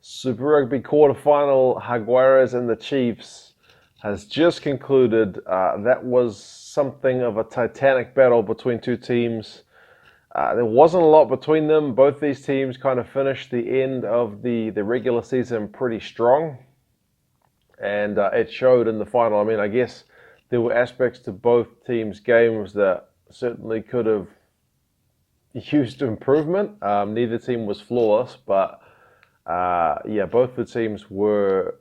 Super Rugby quarterfinal, Jaguares and the Chiefs has just concluded. That was something of a titanic battle between two teams. There wasn't a lot between them. Both these teams kind of finished the end of the regular season pretty strong, and it showed in the final. I mean, I guess there were aspects to both teams' games that certainly could have used improvement. Neither team was flawless, but yeah, both the teams were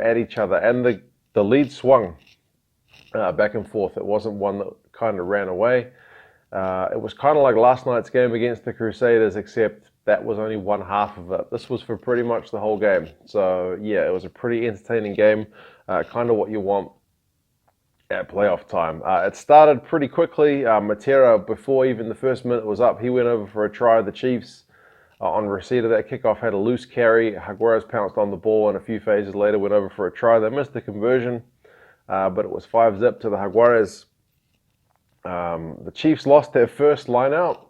at each other, and the lead swung back and forth. It wasn't one that kind of ran away. It was kind of like last night's game against the Crusaders, except that was only one half of it. This was for pretty much the whole game. So yeah, it was a pretty entertaining game, kind of what you want at playoff time. It started pretty quickly. Matera, before even the first minute was up, he went over for a try. The Chiefs, on receipt of that kickoff, had a loose carry. Jaguares pounced on the ball, and a few phases later went over for a try. They missed the conversion, but it was 5-zip to the Jaguares. The Chiefs lost their first line out,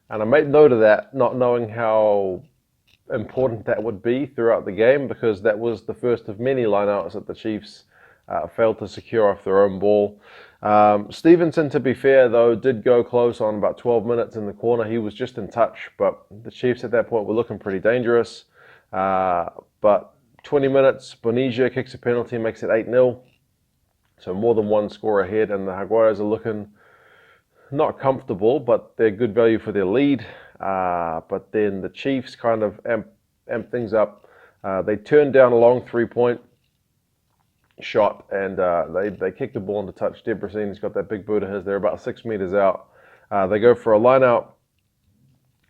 and I made note of that, not knowing how important that would be throughout the game, because that was the first of many lineouts that the Chiefs failed to secure off their own ball. Stevenson, to be fair, though, did go close on about 12 minutes in the corner. He was just in touch, but the Chiefs at that point were looking pretty dangerous. But 20 minutes, Bonisia kicks a penalty, makes it 8-0. So more than one score ahead, and the Jaguares are looking not comfortable, but they're good value for their lead. But then the Chiefs kind of amp things up. They turned down a long three-point shot, and they kicked the ball into touch. Debrasini's got that big boot of his. They're about 6 meters out. They go for a line out,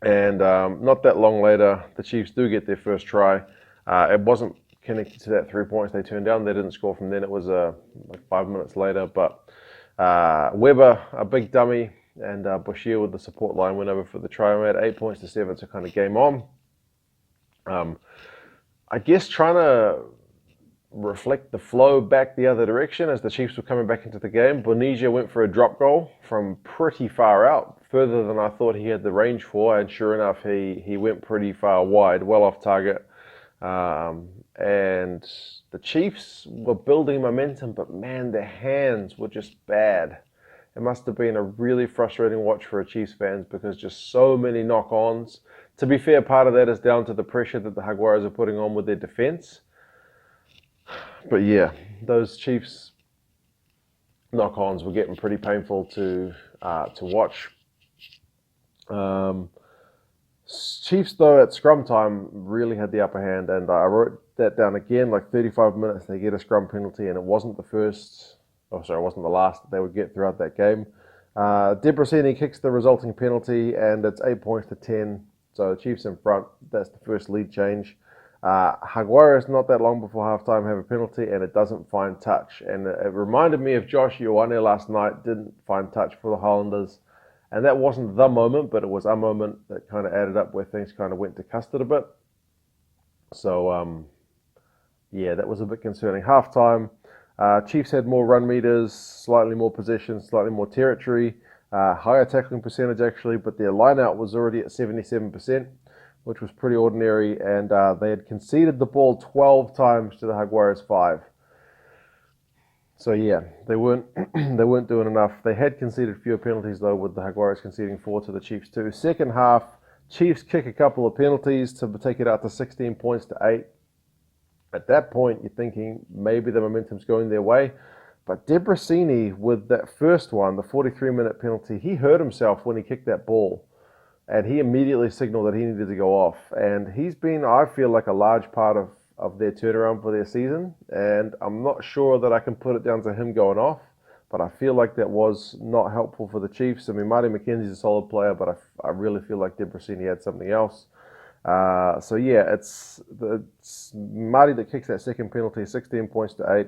and not that long later, the Chiefs do get their first try. It wasn't connected to that 3 points they turned down. They didn't score from then. It was like 5 minutes later, but Weber, a big dummy, and Bashir with the support line went over for the try. We had 8 points to 7, so kind of game on. I guess trying to reflect the flow back the other direction as the Chiefs were coming back into the game. Bonisia went for a drop goal from pretty far out, further than I thought he had the range for, and sure enough, he went pretty far wide, well off target. And the Chiefs were building momentum, but man, their hands were just bad. It must have been a really frustrating watch for a Chiefs fans, because just so many knock-ons. To be fair, part of that is down to the pressure that the Jaguares are putting on with their defense. But yeah, those Chiefs knock-ons were getting pretty painful to watch. Chiefs, though, at scrum time really had the upper hand, and I wrote that down again. Like 35 minutes, they get a scrum penalty, and it wasn't the last that they would get throughout that game. Debrasini kicks the resulting penalty, and it's 8 points to 10. So the Chiefs in front. That's the first lead change. Jaguares, not that long before halftime, have a penalty, and it doesn't find touch. And it reminded me of Josh Ioane last night, didn't find touch for the Highlanders. And that wasn't the moment, but it was a moment that kind of added up where things kind of went to custard a bit. So, yeah, that was a bit concerning. Halftime, Chiefs had more run meters, slightly more possession, slightly more territory, higher tackling percentage actually, but their line-out was already at 77%. Which was pretty ordinary, and they had conceded the ball 12 times to the Jaguares 5. So yeah, they weren't doing enough. They had conceded fewer penalties though, with the Jaguares conceding 4 to the Chiefs 2. Second half, Chiefs kick a couple of penalties to take it out to 16 points to 8. At that point, you're thinking maybe the momentum's going their way. But Debrasini, with that first one, the 43-minute penalty, he hurt himself when he kicked that ball. And he immediately signaled that he needed to go off. And he's been, I feel like, a large part of their turnaround for their season. And I'm not sure that I can put it down to him going off, but I feel like that was not helpful for the Chiefs. I mean, Marty McKenzie's a solid player, but I really feel like Debrasini had something else. So yeah, it's Marty that kicks that second penalty, 16 points to 8.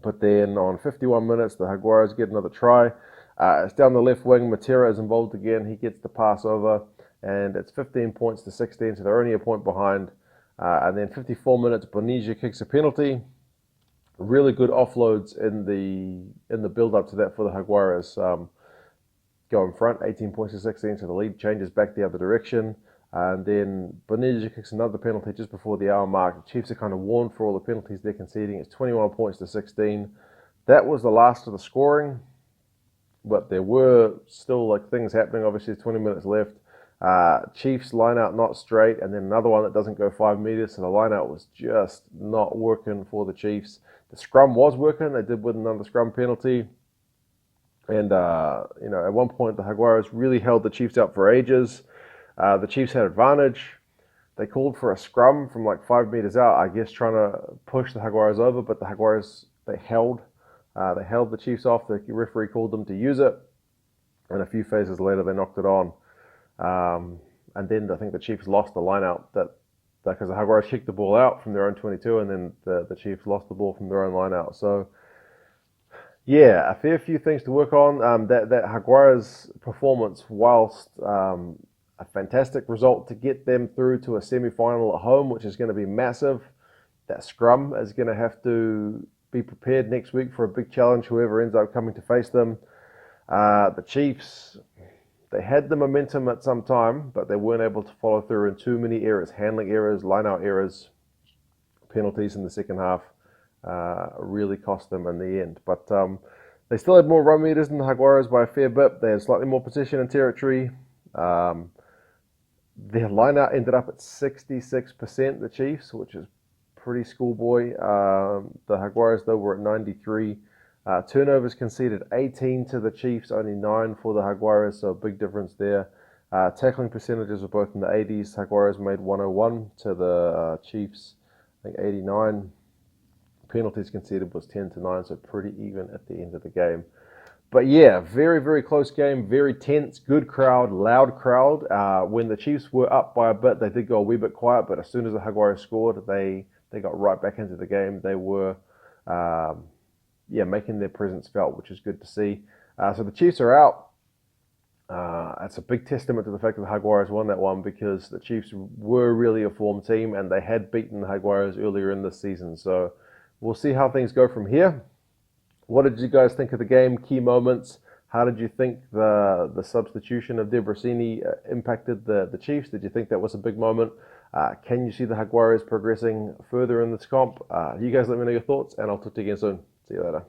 But then on 51 minutes, the Jaguares get another try. It's down the left wing. Matera is involved again. He gets the pass over, and it's 15 points to 16, so they're only a point behind. And then 54 minutes, Bonisia kicks a penalty. Really good offloads in the build-up to that for the Jaguares. Go in front, 18 points to 16, so the lead changes back the other direction. And then Bonilla kicks another penalty just before the hour mark. The Chiefs are kind of warned for all the penalties they're conceding. It's 21 points to 16. That was the last of the scoring, but there were still like things happening. Obviously, there's 20 minutes left. Chiefs line out not straight, and then another one that doesn't go 5 meters. So the line out was just not working for the Chiefs. The scrum was working. They did win another scrum penalty. And, at one point, the Jaguares really held the Chiefs out for ages. The Chiefs had advantage. They called for a scrum from like 5 meters out, I guess trying to push the Jaguares over, but the Jaguares, they held the Chiefs off. The referee called them to use it, and a few phases later they knocked it on. And then I think the Chiefs lost the line out because the Jaguares kicked the ball out from their own 22, and then the Chiefs lost the ball from their own line out. So yeah, a fair few things to work on. That Jaguares performance, whilst a fantastic result to get them through to a semi-final at home, which is going to be massive. That scrum is going to have to be prepared next week for a big challenge, whoever ends up coming to face them. The Chiefs, they had the momentum at some time, but they weren't able to follow through in too many errors, handling errors, line-out errors, penalties in the second half. Really cost them in the end. But they still had more run meters than the Jaguares by a fair bit. They had slightly more possession and territory. Their line-out ended up at 66%, the Chiefs, which is pretty schoolboy. The Jaguares, though, were at 93. Turnovers conceded 18 to the Chiefs, only 9 for the Jaguares, so a big difference there. Tackling percentages were both in the 80s. Jaguares made 101 to the Chiefs, I think 89. Penalties conceded was 10 to 9, so pretty even at the end of the game. But yeah, very, very close game, very tense, good crowd, loud crowd. When the Chiefs were up by a bit, they did go a wee bit quiet, but as soon as the Jaguares scored, they got right back into the game. They were, making their presence felt, which is good to see. So the Chiefs are out. It's a big testament to the fact that the Jaguares won that one, because the Chiefs were really a form team, and they had beaten the Jaguares earlier in this season. So we'll see how things go from here. What did you guys think of the game? Key moments. How did you think the substitution of Debrasini impacted the Chiefs? Did you think that was a big moment? Can you see the Jaguares progressing further in this comp? You guys let me know your thoughts, and I'll talk to you again soon. See you later.